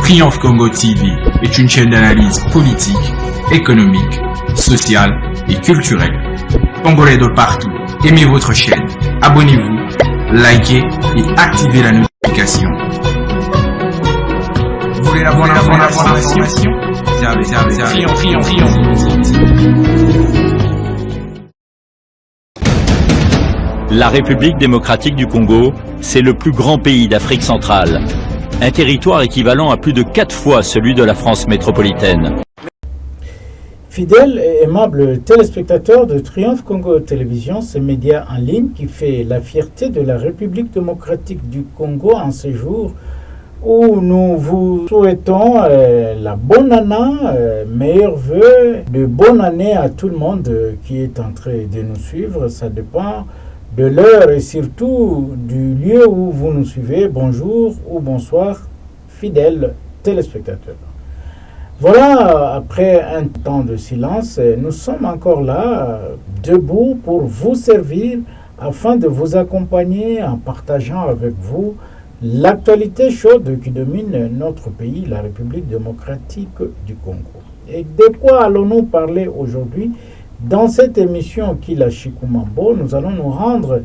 Triomphe Congo TV est une chaîne d'analyse politique, économique, sociale et culturelle. Congolais de partout, aimez votre chaîne, abonnez-vous, likez et activez la notification. Vous voulez la bonne information? Triomphe. La République démocratique du Congo, c'est le plus grand pays d'Afrique centrale. Un territoire équivalent à plus de 4 fois celui de la France métropolitaine. Fidèles et aimables téléspectateurs de Triomphe Congo Télévision, ce média en ligne qui fait la fierté de la République démocratique du Congo en ce jour où nous vous souhaitons la bonne année, meilleurs vœux, de bonne année à tout le monde qui est en train de nous suivre. Ça dépend de l'heure et surtout du lieu où vous nous suivez. Bonjour ou bonsoir, fidèles téléspectateurs. Voilà, après un temps de silence, nous sommes encore là, debout pour vous servir afin de vous accompagner en partageant avec vous l'actualité chaude qui domine notre pays, la République démocratique du Congo. Et de quoi allons-nous parler aujourd'hui? Dans cette émission Kila Chikumambo, nous allons nous rendre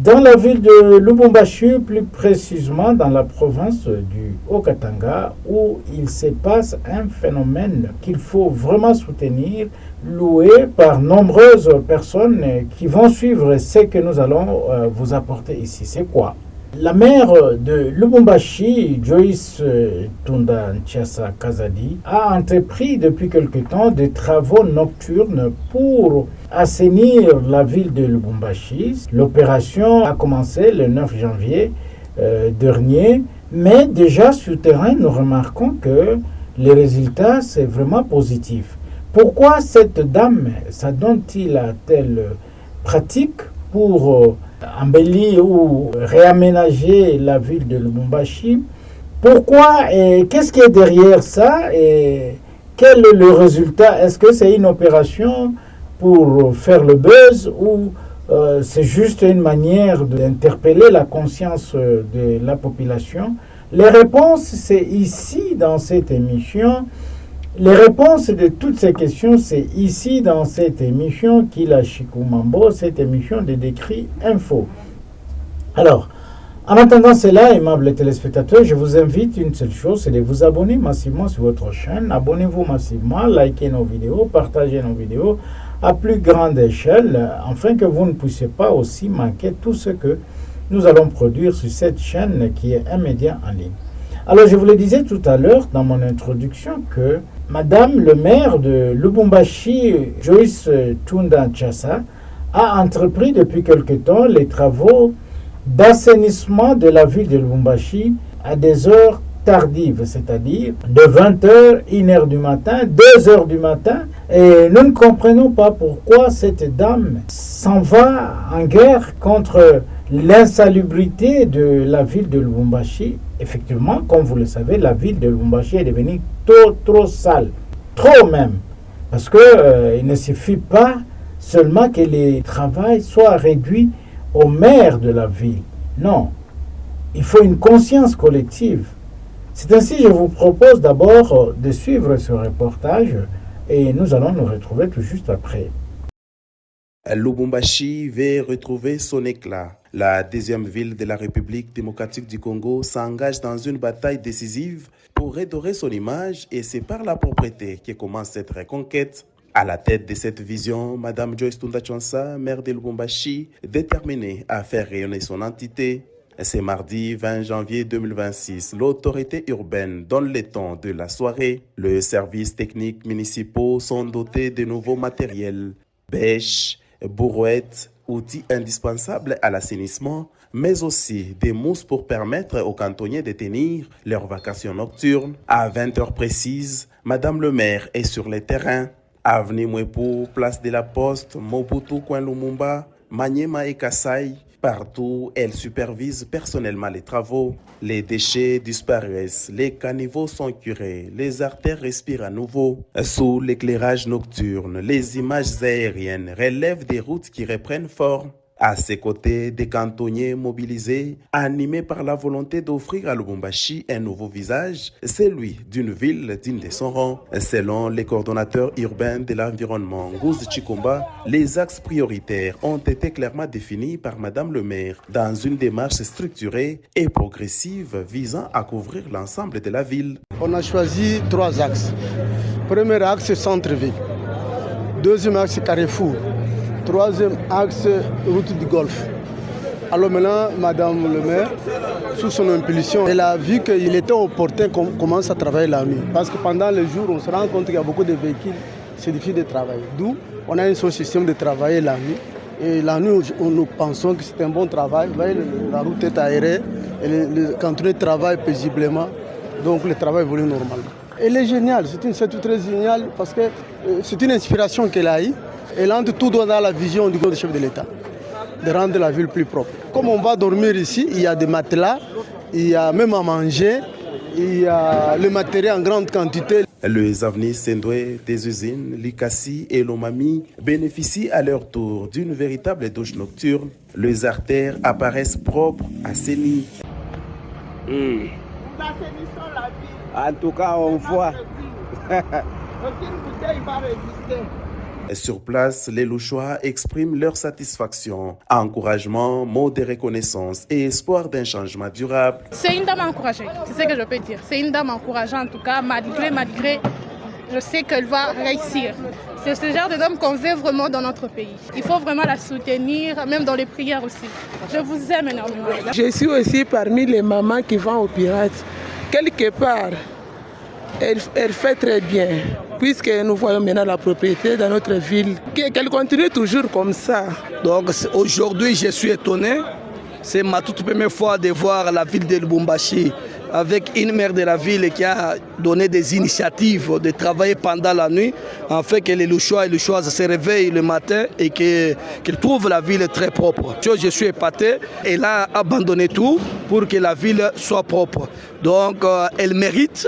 dans la ville de Lubumbashi, plus précisément dans la province du Haut-Katanga, où il se passe un phénomène qu'il faut vraiment soutenir, loué par nombreuses personnes qui vont suivre ce que nous allons vous apporter ici. C'est quoi? La maire de Lubumbashi, Joyce Tunda Ntiasa Kazadi, a entrepris depuis quelque temps des travaux nocturnes pour assainir la ville de Lubumbashi. L'opération a commencé le 9 janvier dernier, mais déjà sur terrain, nous remarquons que les résultats, c'est vraiment positif. Pourquoi cette dame s'adonne-t-il à telle pratique pour embellir ou réaménager la ville de Lubumbashi? Pourquoi et qu'est-ce qui est derrière ça et quel est le résultat? Est-ce que c'est une opération pour faire le buzz ou c'est juste une manière d'interpeller la conscience de la population? Les réponses, c'est ici dans cette émission. Les réponses de toutes ces questions, c'est ici dans cette émission Kila Chikumambo, cette émission de Décrit Info. Alors, en attendant cela, aimables téléspectateurs, je vous invite une seule chose, c'est de vous abonner massivement sur votre chaîne. Abonnez-vous massivement, likez nos vidéos, partagez nos vidéos à plus grande échelle, afin que vous ne puissiez pas aussi manquer tout ce que nous allons produire sur cette chaîne qui est un média en ligne. Alors, je vous le disais tout à l'heure dans mon introduction que Madame le maire de Lubumbashi, Joyce Tunda Ntiasa, a entrepris depuis quelque temps les travaux d'assainissement de la ville de Lubumbashi à des heures tardives, c'est-à-dire de 20h, 1h du matin, 2h du matin. Et nous ne comprenons pas pourquoi cette dame s'en va en guerre contre l'insalubrité de la ville de Lubumbashi. Effectivement, comme vous le savez, la ville de Lubumbashi est devenue trop sale, trop même, parce que il ne suffit pas seulement que les travaux soient réduits au maire de la ville. Non, il faut une conscience collective. C'est ainsi que je vous propose d'abord de suivre ce reportage et nous allons nous retrouver tout juste après. Lubumbashi veut retrouver son éclat. La deuxième ville de la République démocratique du Congo s'engage dans une bataille décisive pour redorer son image et c'est par la propreté que commence cette reconquête. À la tête de cette vision, Madame Joyce Tunda Ntiasa, maire de Lubumbashi, déterminée à faire rayonner son entité. C'est mardi 20 janvier 2026, l'autorité urbaine donne le temps de la soirée. Les services techniques municipaux sont dotés de nouveaux matériels, bêches, brouettes, outils indispensables à l'assainissement, mais aussi des mousses pour permettre aux cantonniers de tenir leurs vacations nocturnes. À 20h précises, Madame le maire est sur le terrain. Avenue Mwepu, place de la Poste, Mobutu, Coin Lumumba, Maniema et Kassai. Partout, elle supervise personnellement les travaux. Les déchets disparaissent, les caniveaux sont curés, les artères respirent à nouveau. Sous l'éclairage nocturne, les images aériennes relèvent des routes qui reprennent forme. À ses côtés, des cantonniers mobilisés, animés par la volonté d'offrir à Lubumbashi un nouveau visage, celui d'une ville digne de son rang. Selon les coordonnateurs urbains de l'environnement, Ngozi Chikomba, les axes prioritaires ont été clairement définis par Madame le maire dans une démarche structurée et progressive visant à couvrir l'ensemble de la ville. On a choisi 3 axes. Premier axe, centre-ville. Deuxième axe, Carrefour. Troisième axe, route du Golfe. Alors maintenant, Madame le maire, sous son impulsion, elle a vu qu'il était opportun qu'on commence à travailler la nuit. Parce que pendant le jour, on se rend compte qu'il y a beaucoup de véhicules, c'est difficile de travailler. D'où on a un seul système de travailler la nuit. Et la nuit, nous pensons que c'est un bon travail. Vous voyez, la route est aérée, et les cantonniers travaillent paisiblement, donc le travail évolue normalement. Elle est géniale, c'est très génial parce que c'est une inspiration qu'elle a eue. Elle entre tout dans la vision du chef de l'État, de rendre la ville plus propre. Comme on va dormir ici, il y a des matelas, il y a même à manger, il y a le matériel en grande quantité. Les avenues Sendoué des usines Likasi et Lomami bénéficient à leur tour d'une véritable douche nocturne. Les artères apparaissent propres, assainies. Nous assainissons la ville. En tout cas, on voit. Aucune bouteille va résister. Sur place, les Louchois expriment leur satisfaction, encouragement, mots de reconnaissance et espoir d'un changement durable. C'est une dame encouragée, c'est ce que je peux dire. C'est une dame encouragée en tout cas, malgré, je sais qu'elle va réussir. C'est ce genre de dame qu'on veut vraiment dans notre pays. Il faut vraiment la soutenir, même dans les prières aussi. Je vous aime énormément. Je suis aussi parmi les mamans qui vont aux pirates. Quelque part, elle fait très bien, puisque nous voyons maintenant la propriété dans notre ville, qu'elle continue toujours comme ça. Donc aujourd'hui, je suis étonné. C'est ma toute première fois de voir la ville de Lubumbashi avec une maire de la ville qui a donné des initiatives de travailler pendant la nuit, en fait que les Louchois et les Louchoises se réveillent le matin et qu'ils trouvent la ville très propre. Je suis épaté. Elle a abandonné tout pour que la ville soit propre. Donc elle mérite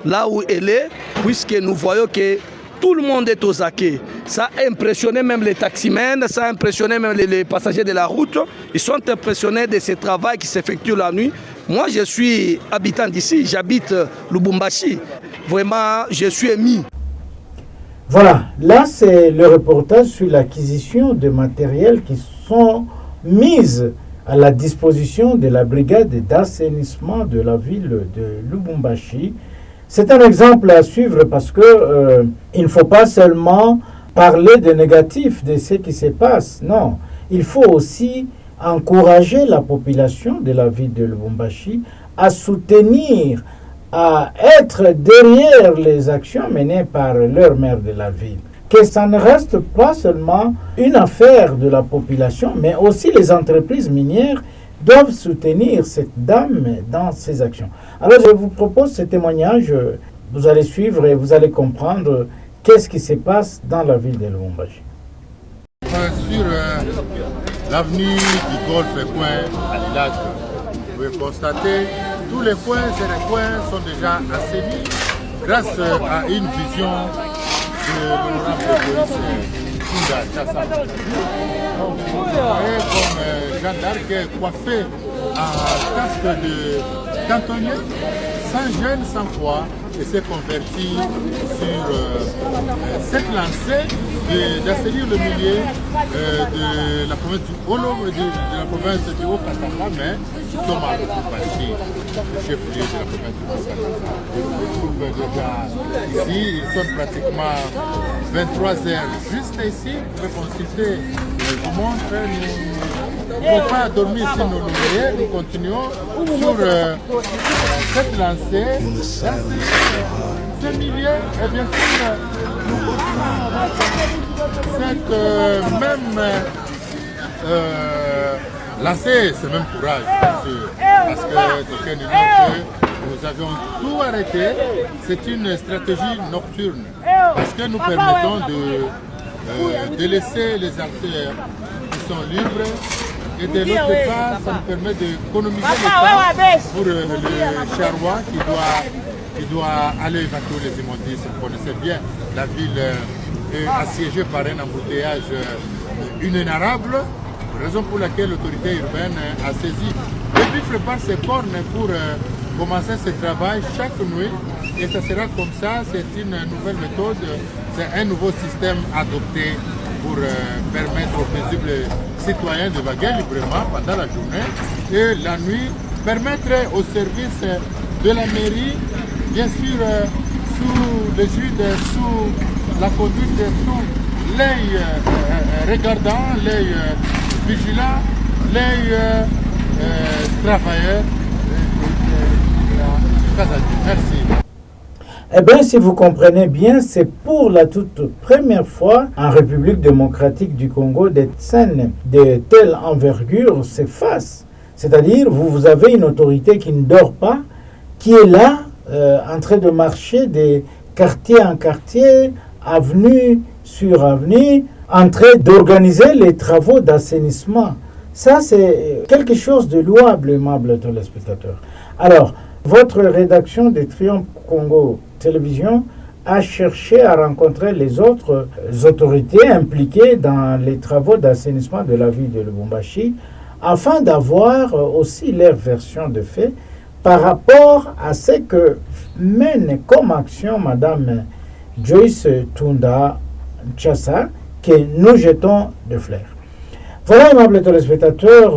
là où elle est, puisque nous voyons que tout le monde est aux acquis. Ça a impressionné même les taximens, ça a impressionné même les passagers de la route. Ils sont impressionnés de ce travail qui s'effectue la nuit. Moi, je suis habitant d'ici, j'habite Lubumbashi. Vraiment, je suis ému. Voilà, là c'est le reportage sur l'acquisition de matériels qui sont mis à la disposition de la brigade d'assainissement de la ville de Lubumbashi. C'est un exemple à suivre parce que il ne faut pas seulement parler de négatif de ce qui se passe. Non, il faut aussi encourager la population de la ville de Lubumbashi à soutenir, à être derrière les actions menées par leur maire de la ville. Que ça ne reste pas seulement une affaire de la population, mais aussi les entreprises minières doivent soutenir cette dame dans ses actions. Alors je vous propose ce témoignage, vous allez suivre et vous allez comprendre qu'est-ce qui se passe dans la ville de Lubumbashi. Sur l'avenue du Golfe et Coin à Village, vous pouvez constater tous les coins et les coins sont déjà assainis grâce à une vision de l'honorable Kunda Chassa. Donc, vous voyez comme Jeanne d'Arc est coiffé en casque de cantonnier, sans gêne, sans foi, et s'est converti sur cette lancée d'assainir le milieu de la province du Olo, de la province du Haut-Katanga, mais nous sommes à Lubumbashi, le chef-lieu de la province du Haut-Katanga. Je trouve déjà ici, ils sont pratiquement 23 heures juste ici. Vous pouvez consulter, je vous montre, nous ne pouvons pas dormir ici nos ouvriers, nous continuons sur cette lancée. Ce milieu, et bien sûr, cette même lancée, c'est même courage, bien sûr, parce que quelqu'un nous dit que nous avions tout arrêté. C'est une stratégie nocturne, parce que nous permettons de laisser les artères qui sont libres. Et de l'autre part, ça nous permet d'économiser le temps pour le charroi qui doit aller évacuer les immondices. Vous connaissez bien, la ville est assiégée par un embouteillage inénarrable. raison pour laquelle l'autorité urbaine a saisi depuis Frépar ses bornes pour commencer ce travail chaque nuit. Et ça sera comme ça, c'est une nouvelle méthode, c'est un nouveau système adopté pour permettre aux paisibles citoyens de vaguer librement pendant la journée et la nuit, permettre au service de la mairie, bien sûr sous l'égide, sous la conduite, sous l'œil regardant, l'œil vigilant, l'œil travailleur. Merci. Eh bien, si vous comprenez bien, c'est pour la toute première fois en République démocratique du Congo des scènes de telle envergure s'effacent. C'est-à-dire, vous avez une autorité qui ne dort pas, qui est là, en train de marcher de quartier en quartier, avenue sur avenue, en train d'organiser les travaux d'assainissement. Ça, c'est quelque chose de louable, aimables téléspectateurs. Alors, votre rédaction de Triomphe Congo Télévision a cherché à rencontrer les autres autorités impliquées dans les travaux d'assainissement de la ville de Lubumbashi afin d'avoir aussi leur version de fait par rapport à ce que mène comme action Madame Joyce Tunda Tchassa que nous jetons de fleurs. Voilà, aimables téléspectateurs,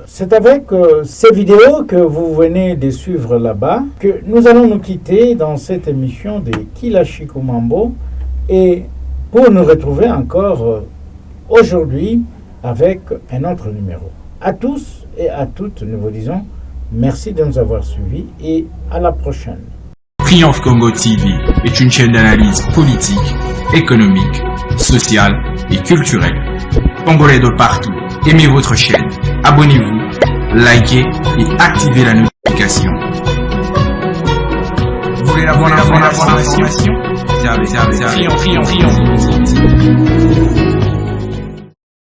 c'est avec ces vidéos que vous venez de suivre là-bas que nous allons nous quitter dans cette émission de Kilashiko Mambo et pour nous retrouver encore aujourd'hui avec un autre numéro. À tous et à toutes, nous vous disons merci de nous avoir suivis et à la prochaine. Triomphe Congo TV est une chaîne d'analyse politique, économique, sociale et culturelle. Congolais de partout, aimez votre chaîne, abonnez-vous, likez et activez la notification. Vous voulez la bonne information? Triomphe.